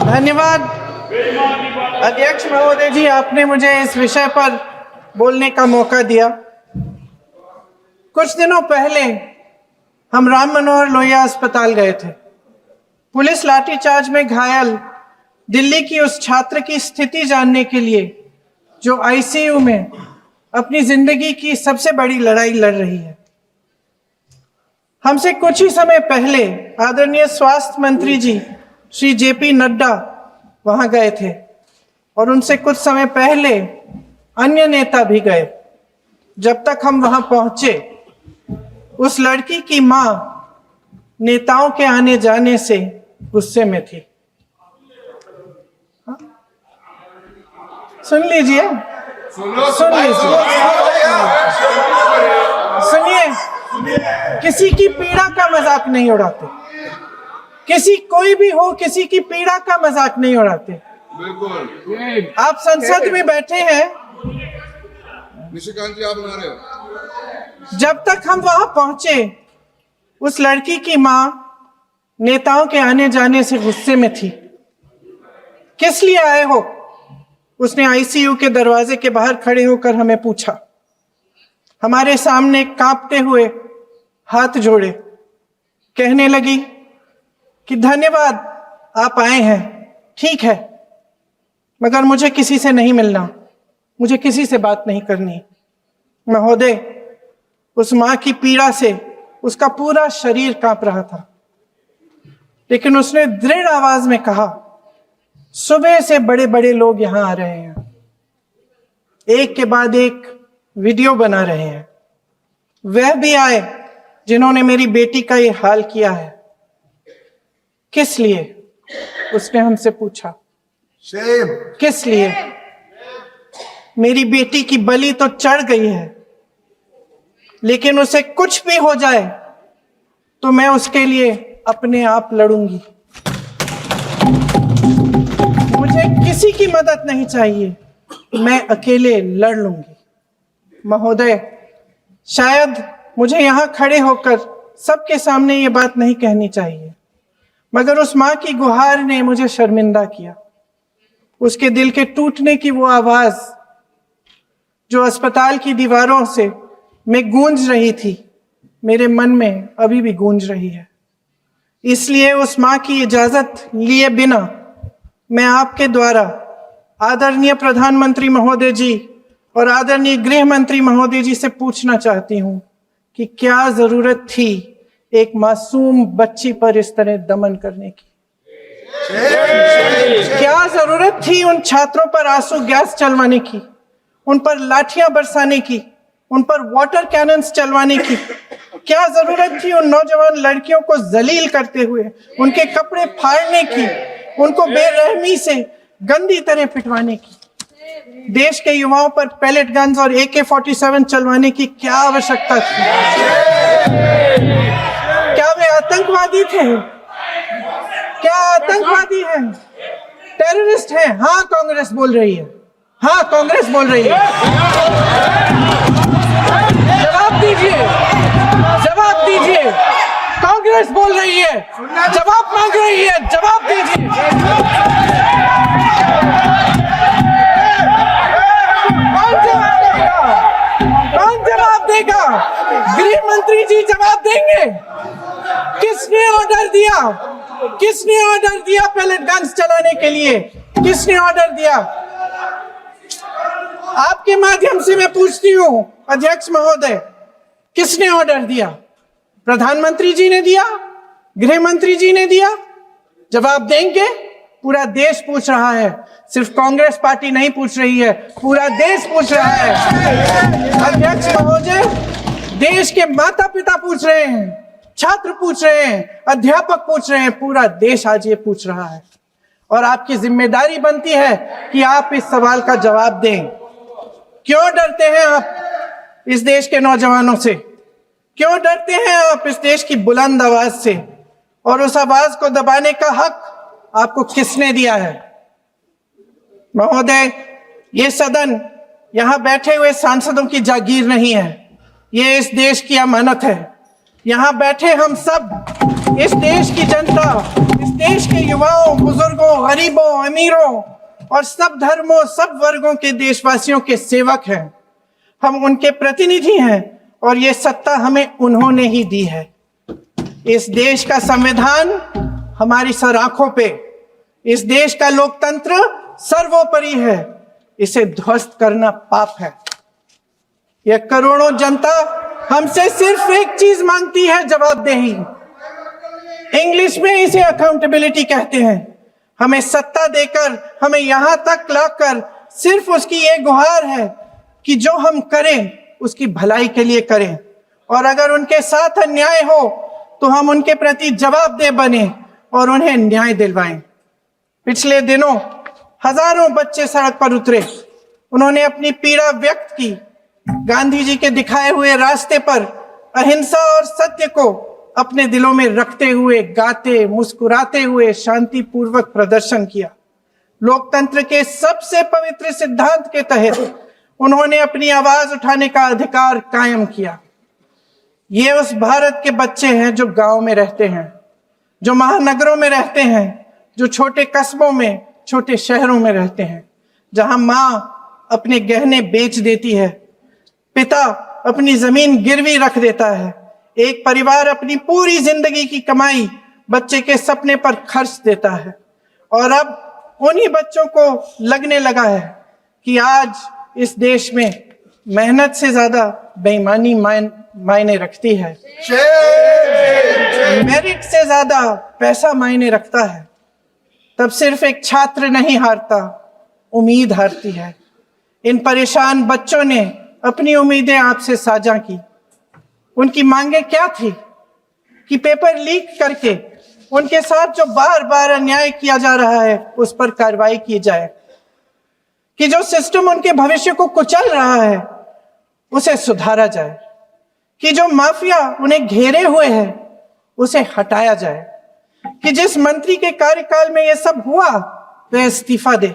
धन्यवाद अध्यक्ष महोदय जी, आपने मुझे इस विषय पर बोलने का मौका दिया। कुछ दिनों पहले हम राम मनोहर लोहिया अस्पताल गए थे। पुलिस लाठीचार्ज में घायल दिल्ली की उस छात्र की स्थिति जानने के लिए जो आईसीयू में अपनी जिंदगी की सबसे बड़ी लड़ाई लड़ रही है। हमसे कुछ ही समय पहले आदरणीय स्वास्थ्य मंत्री जी श्री जेपी नड्डा वहां गए थे और उनसे कुछ समय पहले अन्य नेता भी गए। जब तक हम वहां पहुंचे, उस लड़की की मां नेताओं के आने जाने से गुस्से में थी। सुन लीजिए, सुनिए, किसी की पीड़ा का मजाक नहीं उड़ाते। कोई भी हो, किसी की पीड़ा का मजाक नहीं उड़ाते। बिल्कुल। आप संसद में बैठे हैं, निशिकांत जी आप बना रहे हो। जब तक हम वहां पहुंचे, उस लड़की की मां नेताओं के आने जाने से गुस्से में थी। किस लिए आए हो? उसने आईसीयू के दरवाजे के बाहर खड़े होकर हमें पूछा। हमारे सामने कांपते हुए हाथ जोड़े कहने लगी कि धन्यवाद, आप आए हैं, ठीक है, मगर मुझे किसी से नहीं मिलना, मुझे किसी से बात नहीं करनी। महोदय, उस मां की पीड़ा से उसका पूरा शरीर कांप रहा था, लेकिन उसने दृढ़ आवाज में कहा, सुबह से बड़े बड़े लोग यहां आ रहे हैं, एक के बाद एक वीडियो बना रहे हैं। वह भी आए जिन्होंने मेरी बेटी का ये हाल किया है। किस लिए? उसने हमसे पूछा। किस लिए? मेरी बेटी की बलि तो चढ़ गई है, लेकिन उसे कुछ भी हो जाए तो मैं उसके लिए अपने आप लड़ूंगी। मुझे किसी की मदद नहीं चाहिए, मैं अकेले लड़ लूंगी। महोदय, शायद मुझे यहां खड़े होकर सबके सामने ये बात नहीं कहनी चाहिए, मगर उस मां की गुहार ने मुझे शर्मिंदा किया। उसके दिल के टूटने की वो आवाज जो अस्पताल की दीवारों से में गूंज रही थी, मेरे मन में अभी भी गूंज रही है। इसलिए उस मां की इजाजत लिए बिना मैं आपके द्वारा आदरणीय प्रधानमंत्री महोदय जी और आदरणीय गृह मंत्री महोदय जी से पूछना चाहती हूं कि क्या जरूरत थी एक मासूम बच्ची पर इस तरह दमन करने की? क्या जरूरत थी उन छात्रों पर आंसू गैस चलवाने की, उन पर लाठियां बरसाने की, उन पर वाटर कैनन्स चलवाने की? क्या जरूरत थी उन नौजवान लड़कियों को जलील करते हुए उनके कपड़े फाड़ने की, उनको बेरहमी से गंदी तरह पिटवाने की? देश के युवाओं पर पैलेट गन्स और AK-47 चलवाने की क्या आवश्यकता थी? क्या वे आतंकवादी थे? क्या आतंकवादी हैं? टेररिस्ट हैं? हाँ, कांग्रेस बोल रही है। हाँ, कांग्रेस बोल रही है। जवाब दीजिए, जवाब दीजिए। कांग्रेस बोल रही है, जवाब मांग रही है, जवाब दीजिए। कौन जवाब देगा? गृह मंत्री जी जवाब देंगे। किसने ऑर्डर दिया? किसने ऑर्डर दिया पैलेट गन्स चलाने के लिए? किसने ऑर्डर दिया? आपके माध्यम से मैं पूछती हूं अध्यक्ष महोदय, किसने ऑर्डर दिया? प्रधानमंत्री जी ने दिया? गृह मंत्री जी ने दिया? जवाब देंगे? पूरा देश पूछ रहा है, सिर्फ कांग्रेस पार्टी नहीं पूछ रही है, पूरा देश पूछ रहा है। अध्यक्ष महोदय, देश के माता पिता पूछ रहे हैं, छात्र पूछ रहे हैं, अध्यापक पूछ रहे हैं, पूरा देश आज ये पूछ रहा है। और आपकी जिम्मेदारी बनती है कि आप इस सवाल का जवाब दें। क्यों डरते हैं आप इस देश के नौजवानों से? क्यों डरते हैं आप इस देश की बुलंद आवाज से? और उस आवाज को दबाने का हक आपको किसने दिया है? महोदय, ये सदन यहां बैठे हुए सांसदों की जागीर नहीं है, ये इस देश की अमानत है। यहां बैठे हम सब, इस देश की जनता, इस देश के युवाओं, बुजुर्गों, गरीबों, अमीरों और सब धर्मों, सब वर्गों के देशवासियों के सेवक हैं। हम उनके प्रतिनिधि हैं और ये सत्ता हमें उन्होंने ही दी है। इस देश का संविधान हमारी सर आंखों पे, इस देश का लोकतंत्र सर्वोपरि है। इसे ध्वस्त करना पाप है। यह करोड़ों जनता हमसे सिर्फ एक चीज मांगती है, जवाबदेही। इंग्लिश में इसे अकाउंटेबिलिटी कहते हैं। हमें सत्ता देकर, हमें यहां तक लाकर सिर्फ उसकी ये गुहार है कि जो हम करें उसकी भलाई के लिए करें, और अगर उनके साथ अन्याय हो तो हम उनके प्रति जवाबदेह बने और उन्हें न्याय दिलवाएं। पिछले दिनों हजारों बच्चे सड़क पर उतरे। उन्होंने अपनी पीड़ा व्यक्त की। गांधी जी के दिखाए हुए रास्ते पर अहिंसा और सत्य को अपने दिलों में रखते हुए, गाते, मुस्कुराते हुए शांतिपूर्वक प्रदर्शन किया। लोकतंत्र के सबसे पवित्र सिद्धांत के तहत उन्होंने अपनी आवाज उठाने का अधिकार कायम किया। ये उस भारत के बच्चे हैं जो गांव में रहते हैं, जो महानगरों में रहते हैं, जो छोटे कस्बों में, छोटे शहरों में रहते हैं, जहां माँ अपने गहने बेच देती है, पिता अपनी जमीन गिरवी रख देता है, एक परिवार अपनी पूरी जिंदगी की कमाई बच्चे के सपने पर खर्च देता है। और अब उन्हीं बच्चों को लगने लगा है कि आज इस देश में मेहनत से ज्यादा बेईमानी मायने रखती है, मेरिट से ज्यादा पैसा मायने रखता है। तब सिर्फ एक छात्र नहीं हारता, उम्मीद हारती है। इन परेशान बच्चों ने अपनी उम्मीदें आपसे साझा की। उनकी मांगे क्या थी? कि पेपर लीक करके उनके साथ जो बार बार अन्याय किया जा रहा है उस पर कार्रवाई की जाए, कि जो सिस्टम उनके भविष्य को कुचल रहा है उसे सुधारा जाए, कि जो माफिया उन्हें घेरे हुए है उसे हटाया जाए, कि जिस मंत्री के कार्यकाल में यह सब हुआ वह इस्तीफा दे,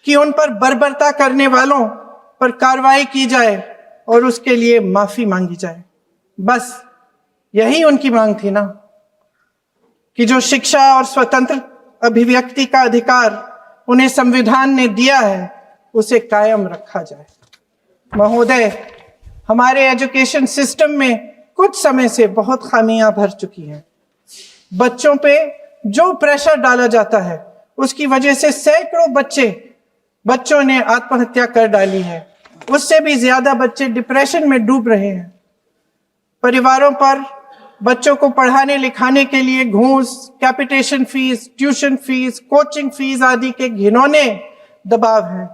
कि उन पर बर्बरता करने वालों पर कार्रवाई की जाए और उसके लिए माफी मांगी जाए। बस यही उनकी मांग थी ना, कि जो शिक्षा और स्वतंत्र अभिव्यक्ति का अधिकार उन्हें संविधान ने दिया है उसे कायम रखा जाए। महोदय, हमारे एजुकेशन सिस्टम में कुछ समय से बहुत खामियां भर चुकी हैं। बच्चों पे जो प्रेशर डाला जाता है उसकी वजह से सैकड़ों बच्चों ने आत्महत्या कर डाली है। उससे भी ज्यादा बच्चे डिप्रेशन में डूब रहे हैं। परिवारों पर बच्चों को पढ़ाने लिखाने के लिए घूस, capitation fees, tuition fees, coaching fees आदि के घिनौने दबाव हैं।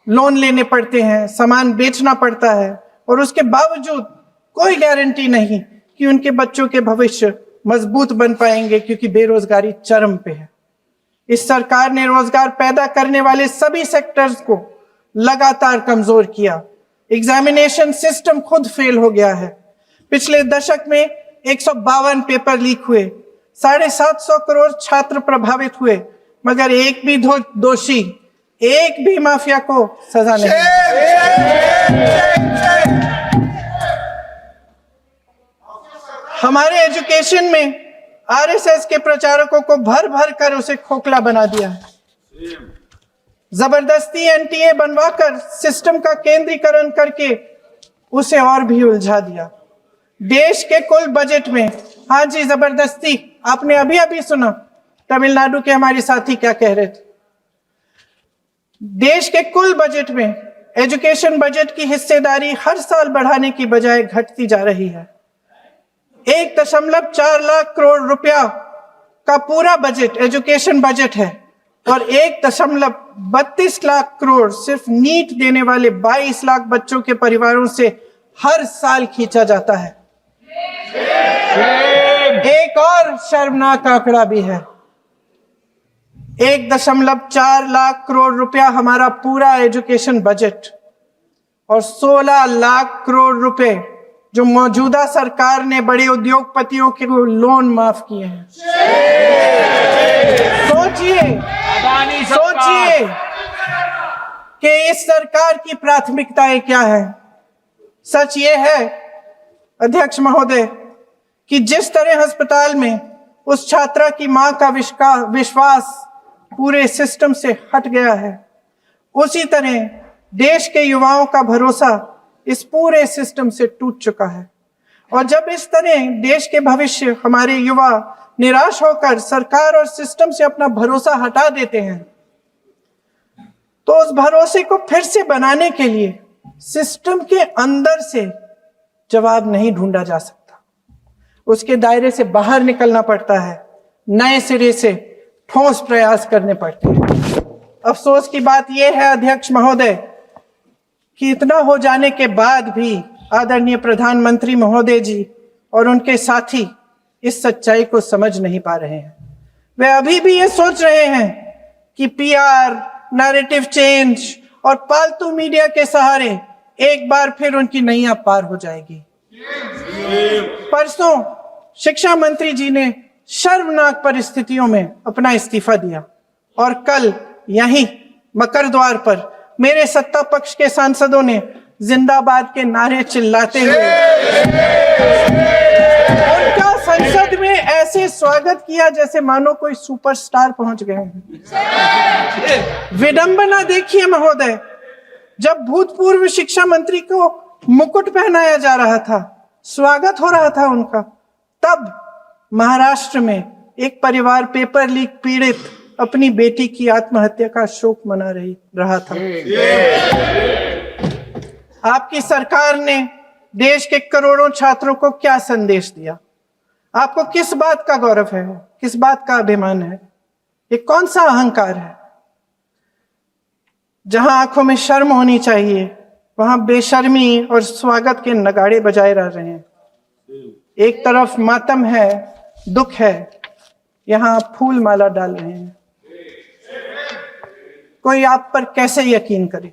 लोन लेने पड़ते हैं, सामान बेचना पड़ता है और उसके बावजूद कोई गारंटी नहीं कि उनके बच्चों के भविष्य मजबूत बन पाएंगे, क्योंकि बेरोजगारी चरम पे है। इस सरकार ने रोजगार पैदा करने वाले सभी सेक्टर्स को लगातार कमजोर किया। एग्जामिनेशन सिस्टम खुद फेल हो गया है। पिछले दशक में 152 पेपर लीक हुए, 750 करोड़ छात्र प्रभावित हुए, मगर एक भी दोषी, एक भी माफिया को सजा नहीं। हमारे एजुकेशन में आरएसएस के प्रचारकों को भर भर कर उसे खोखला बना दिया है। जबरदस्ती एनटीए बनवाकर सिस्टम का केंद्रीकरण करके उसे और भी उलझा दिया। देश के कुल बजट में, हाँ जी जबरदस्ती, आपने अभी अभी सुना तमिलनाडु के हमारे साथी क्या कह रहे थे। देश के कुल बजट में एजुकेशन बजट की हिस्सेदारी हर साल बढ़ाने की बजाय घटती जा रही है। 1.4 लाख करोड़ रुपया का पूरा बजट एजुकेशन बजट है और 1.32 लाख करोड़ सिर्फ नीट देने वाले 22 लाख बच्चों के परिवारों से हर साल खींचा जाता है। एक और शर्मनाक आंकड़ा भी है। 1.4 लाख करोड़ रुपया हमारा पूरा एजुकेशन बजट और 16 लाख करोड़ रुपए जो मौजूदा सरकार ने बड़े उद्योगपतियों के लोन माफ किए हैं। सोचिए कि इस सरकार की प्राथमिकताएं क्या है। सच ये है अध्यक्ष महोदय कि जिस तरह अस्पताल में उस छात्रा की मां का विश्वास पूरे सिस्टम से हट गया है, उसी तरह देश के युवाओं का भरोसा इस पूरे सिस्टम से टूट चुका है। और जब इस तरह देश के भविष्य, हमारे युवा निराश होकर सरकार और सिस्टम से अपना भरोसा हटा देते हैं, तो उस भरोसे को फिर से बनाने के लिए सिस्टम के अंदर से जवाब नहीं ढूंढा जा सकता, उसके दायरे से बाहर निकलना पड़ता है, नए सिरे से ठोस प्रयास करने पड़ते हैं। अफसोस की बात यह है अध्यक्ष महोदय कि इतना हो जाने के बाद भी आदरणीय प्रधानमंत्री महोदय जी और उनके साथी इस सच्चाई को समझ नहीं पा रहे हैं। वे अभी भी ये सोच रहे हैं कि पीआर, नैरेटिव चेंज और पालतू मीडिया के सहारे एक बार फिर उनकी नैया पार हो जाएगी। परसों शिक्षा मंत्री जी ने शर्मनाक परिस्थितियों में अपना इस्तीफा दिया और कल यहीं मकर द्वार पर मेरे सत्ता पक्ष के सांसदों ने जिंदाबाद के नारे चिल्लाते हुए उनका संसद में ऐसे स्वागत किया जैसे मानो कोई सुपरस्टार पहुंच गए हैं। विडंबना देखिए महोदय, जब भूतपूर्व शिक्षा मंत्री को मुकुट पहनाया जा रहा था, स्वागत हो रहा था उनका, तब महाराष्ट्र में एक परिवार पेपर लीक पीड़ित अपनी बेटी की आत्महत्या का शोक मना रहा था। आपकी सरकार ने देश के करोड़ों छात्रों को क्या संदेश दिया? आपको किस बात का गौरव है, किस बात का अभिमान है? ये कौन सा अहंकार है? जहां आंखों में शर्म होनी चाहिए, वहां बेशर्मी और स्वागत के नगाड़े बजाए रह रहे हैं। एक तरफ मातम है, दुख है, यहां आप फूल माला डाल रहे हैं। कोई आप पर कैसे यकीन करे?